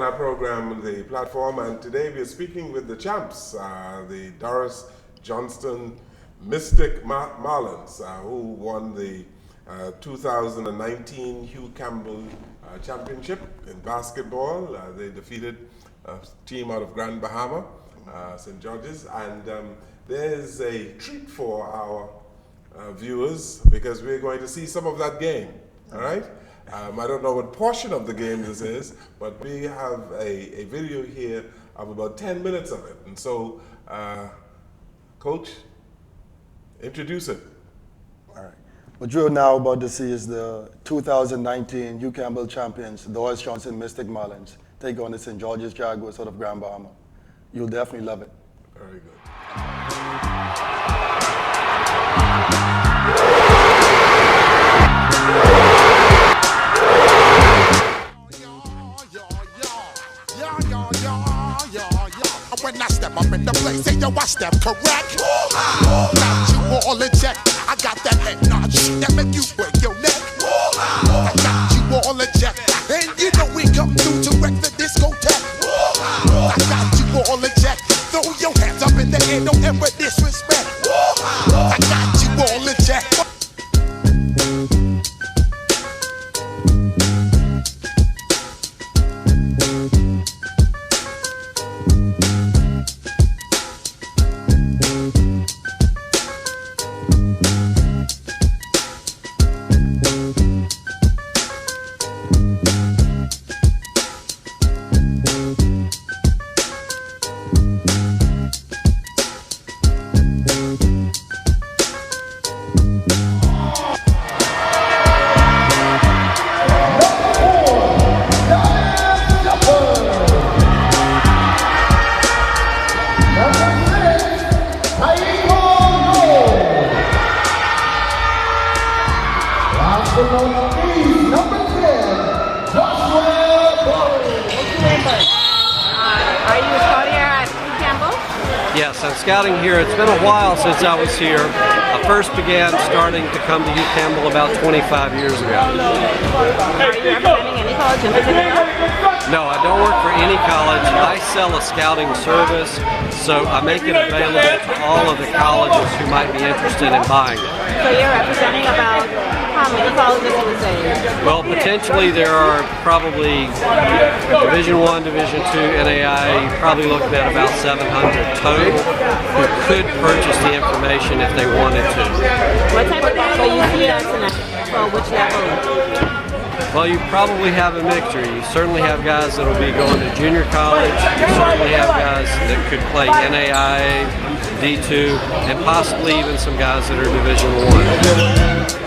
our program, The Platform, and today we are speaking with the champs, the Doris Johnston Mystic Marlins, who won the 2019 Hugh Campbell Championship in basketball. They defeated a team out of Grand Bahama, St. George's, and there's a treat for our viewers because we're going to see some of that game, all right? I don't know what portion of the game this is, but we have a video here of about 10 minutes of it. And so, Coach, introduce it. All right. What you're now about to see is the 2019 Hugh Campbell champions, Doris Johnston Mystic Marlins, take on the St. George's Jaguars out of Grand Bahama. You'll definitely love it. Very good. When I step up in the place, say yo, I step correct. Got you all in check. I got that head nod that make you break your neck. I got you all in check, and you know we come through to wreck the discotheque. I got you all in check. Throw your hands up in the air, don't ever disrespect. I got you all in check. Yes, I'm scouting here. It's been a while since I was here. I first began starting to come to Hugh Campbell about 25 years ago. Are you representing any college in particular? No, I don't work for any college. I sell a scouting service, so I make it available to all of the colleges who might be interested in buying it. So you're representing about how many colleges you would say? Well, potentially there are probably Division I, Division II, NAI, you're probably looking at about 700 total who could purchase the information if they wanted to. What type of people you see us in for which level? Well, you probably have a mixture. You certainly have guys that will be going to junior college. You certainly have guys that could play NAI, D2, and possibly even some guys that are Division I.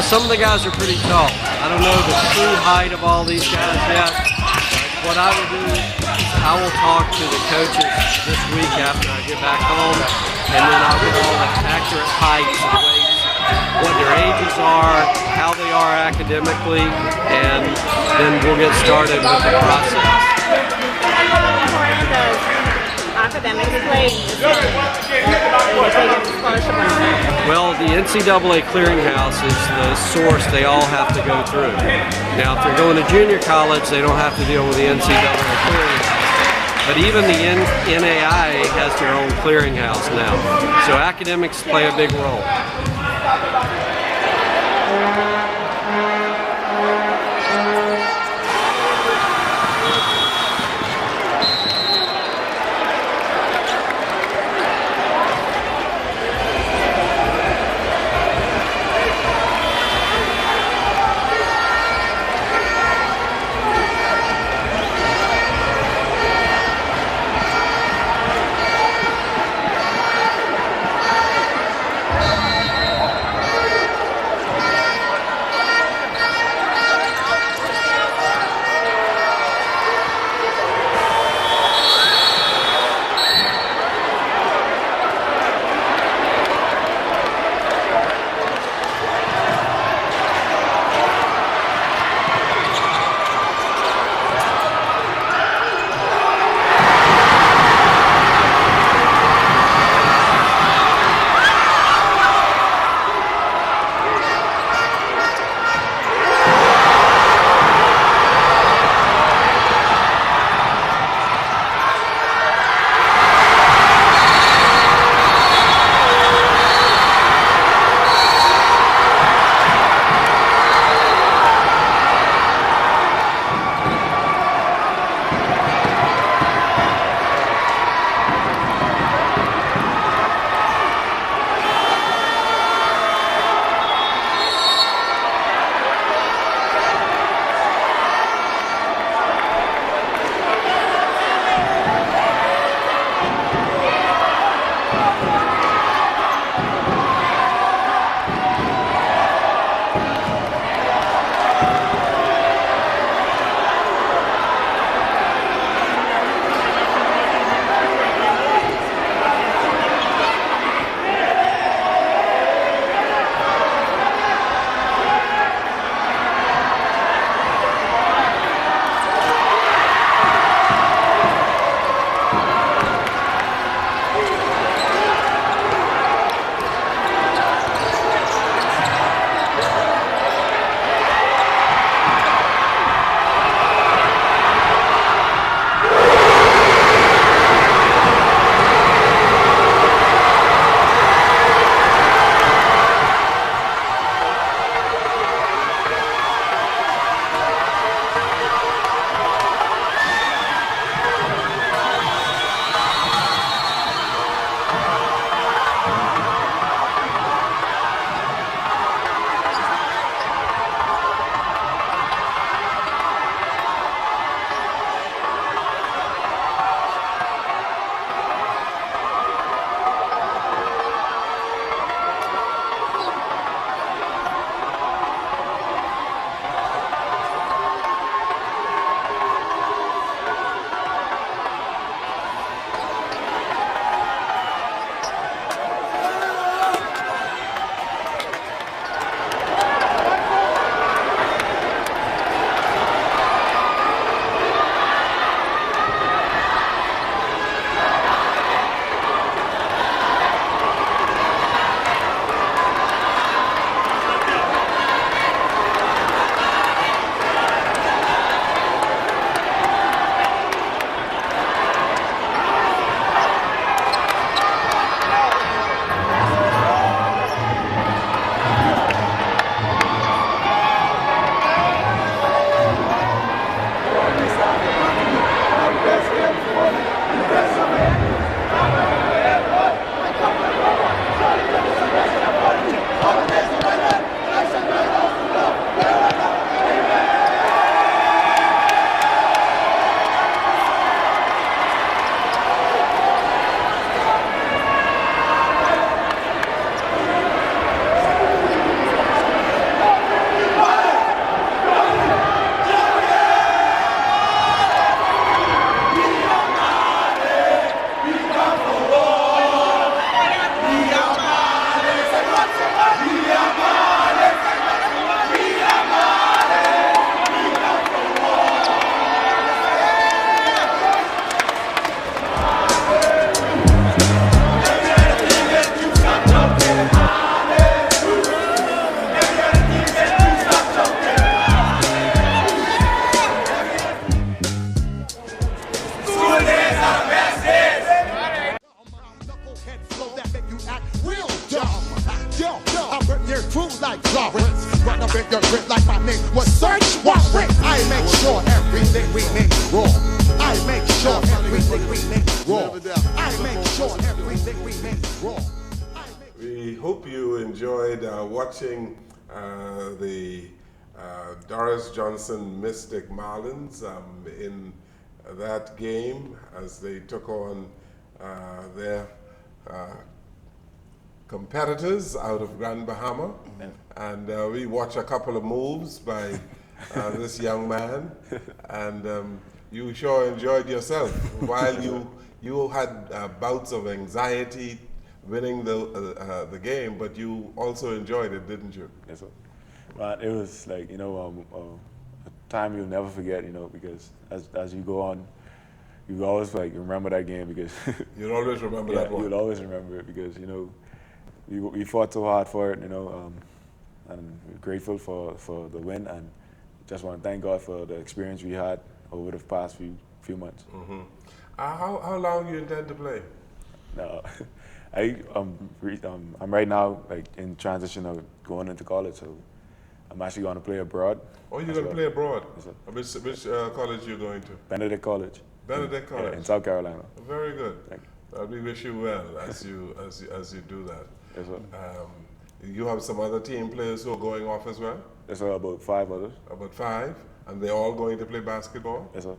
Some of the guys are pretty tall. I don't know the true height of all these guys yet. What I will do is I will talk to the coaches this week after I get back home, and then I'll get all the accurate heights and weights, what their ages are, how they are academically, and then we'll get started with the process. Academics play. Well, the NCAA clearinghouse is the source they all have to go through. Now, if they're going to junior college, they don't have to deal with the NCAA clearinghouse. But even the NAIA has their own clearinghouse now. So academics play a big role. sure everything we make raw. I make sure everything we make raw. I make sure everything we make raw. We hope you enjoyed watching the Doris Johnson Mystic Marlins in that game as they took on their competitors out of Grand Bahama. And we watched a couple of moves by this young man, and you sure enjoyed yourself while you had bouts of anxiety winning the game, but you also enjoyed it, didn't you? Yes, sir. But it was like, a time you'll never forget, because as you go on, you always like remember that game because You'll always remember that one. You'll always remember it because we fought so hard for it, and we're grateful for the win, and just want to thank God for the experience we had over the past few months. Mm-hmm. How long do you intend to play? No, I'm right now like in transition of going into college, so I'm actually going to play abroad. Oh, you're going to play abroad? Yes, sir. Which college are you going to? Benedict College. Benedict College? Yeah, in South Carolina. Very good. Thank We wish you well as you do that. Yes, sir. You have some other team players who are going off as well? Yes, sir, about 5 others. About 5? And they're all going to play basketball? Yes, sir.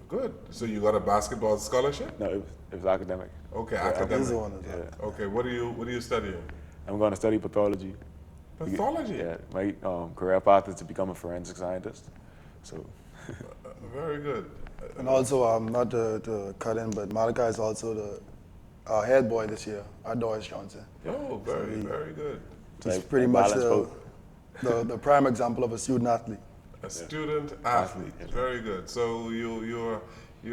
Good. So you got a basketball scholarship? No, it was academic. Okay, Yeah, academic. He's the one that's Yeah. Okay, what are you studying? I'm going to study pathology. Pathology? Yeah, my career path is to become a forensic scientist. So, Very good. And also, not to cut in, but Malachi is also the head boy this year at Doris Johnson. Oh, very good. So He's I pretty much balance the prime example of a student athlete. A student athlete. Very good. So you're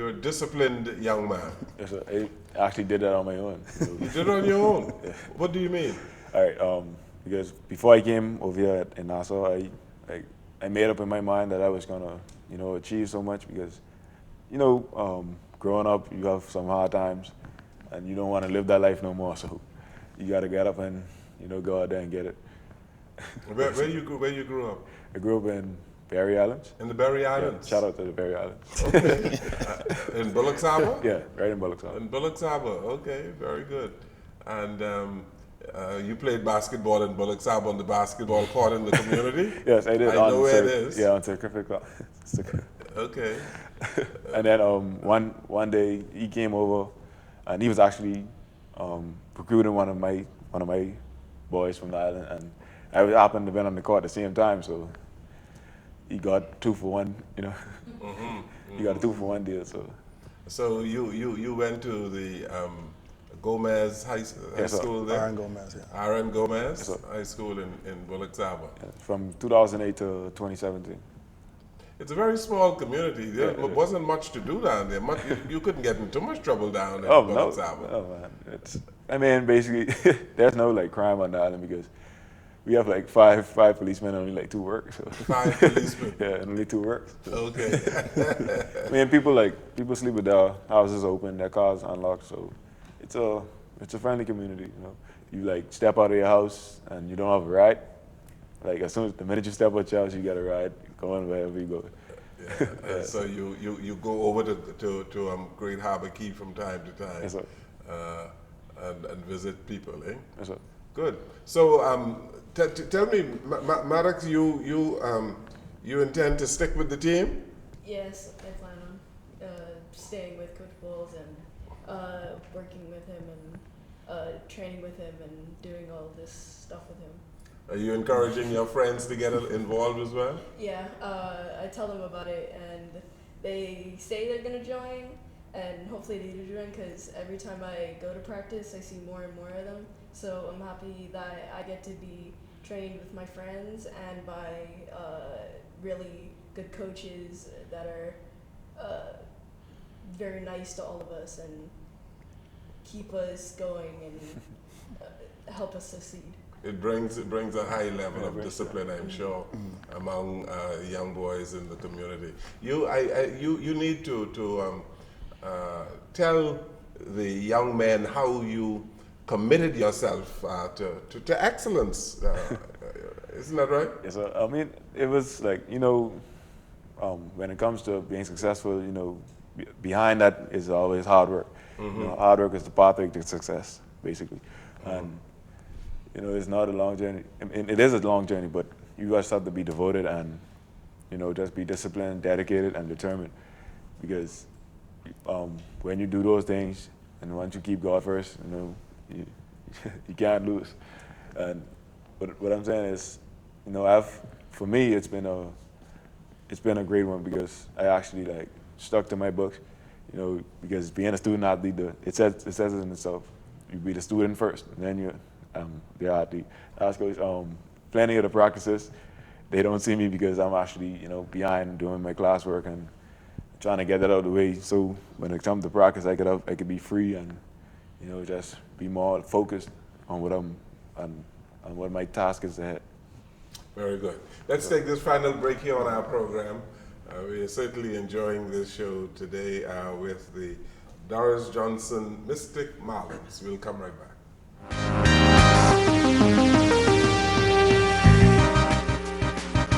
a disciplined young man. yes, sir. I actually did that on my own. You did it on your own. What do you mean? All right, because before I came over here in Nassau, I made up in my mind that I was gonna, achieve so much because, growing up, you have some hard times, and you don't want to live that life no more. So, you gotta get up and, go out there and get it. Where you grew up? I grew up in Berry Islands. In the Berry Yeah, Islands? shout out to the Berry Islands. Okay. In Bullock Harbor? Yeah, right in Bullock Harbor. In Bullock Harbor. Okay, very good. And you played basketball in Bullock Harbor on the basketball court in the community? Yes, I did. I know where it is. Yeah, on Certificate. Okay. And then one day he came over, and he was actually recruiting one of my boys from the island, and I happened to be on the court at the same time, so he got 2 for 1. He got a 2 for 1 deal. So you went to the Gomez High School there? Aaron Gomez, yeah. Aaron Gomez Yes, sir. High School in Bullock Harbor. From 2008 to 2017. It's a very small community. There wasn't much to do down there. You couldn't get in too much trouble down in Bullock Harbor. No, man. Basically, there's no crime on the island because we have five policemen and only 2 work. So. 5 policemen. Yeah, and only 2 work. So. Okay. People sleep with their houses open, their cars unlocked. So it's a friendly community. You step out of your house and you don't have a ride. The minute you step out your house, you get a ride. Going wherever you go. Yeah. So you go over to Great Harbor Key from time to time. Yes, sir. And visit people, eh? Yes, sir. Good. So tell me, Maddox, you intend to stick with the team? Yes, I plan on staying with Coach Bowles and working with him and training with him and doing all this stuff with him. Are you encouraging your friends to get involved as well? Yeah, I tell them about it, and they say they're gonna join, and hopefully they do join. Because every time I go to practice, I see more and more of them. So I'm happy that I get to be trained with my friends and by really good coaches that are very nice to all of us and keep us going and help us succeed. It brings a high level of discipline, I'm sure, among young boys in the community. You need to tell the young men how you committed yourself to excellence. Isn't that right? Yes, sir. It was when it comes to being successful, you know, behind that is always hard work. You know, hard work is the pathway to success, basically. And you know, it's not a long journey. I mean, it is a long journey, but you guys have to be devoted and, you know, just be disciplined, dedicated, and determined. Because when you do those things, and once you keep God first, you know, you can't lose. And what I'm saying is, you know, for me, it's been a great one because I actually like stuck to my books, you know, because being a student athlete, it says it in itself. You be the student first, and then you're the athlete. That's coach. Plenty of the practices, they don't see me because I'm actually, you know, behind doing my classwork and trying to get that out of the way. So when it comes to practice, I could be free and, you know, just be more focused on what my task is ahead. Very good. Let's take this final break here on our program. We are certainly enjoying this show today with the Doris Johnson Mystic Marlins. We'll come right back.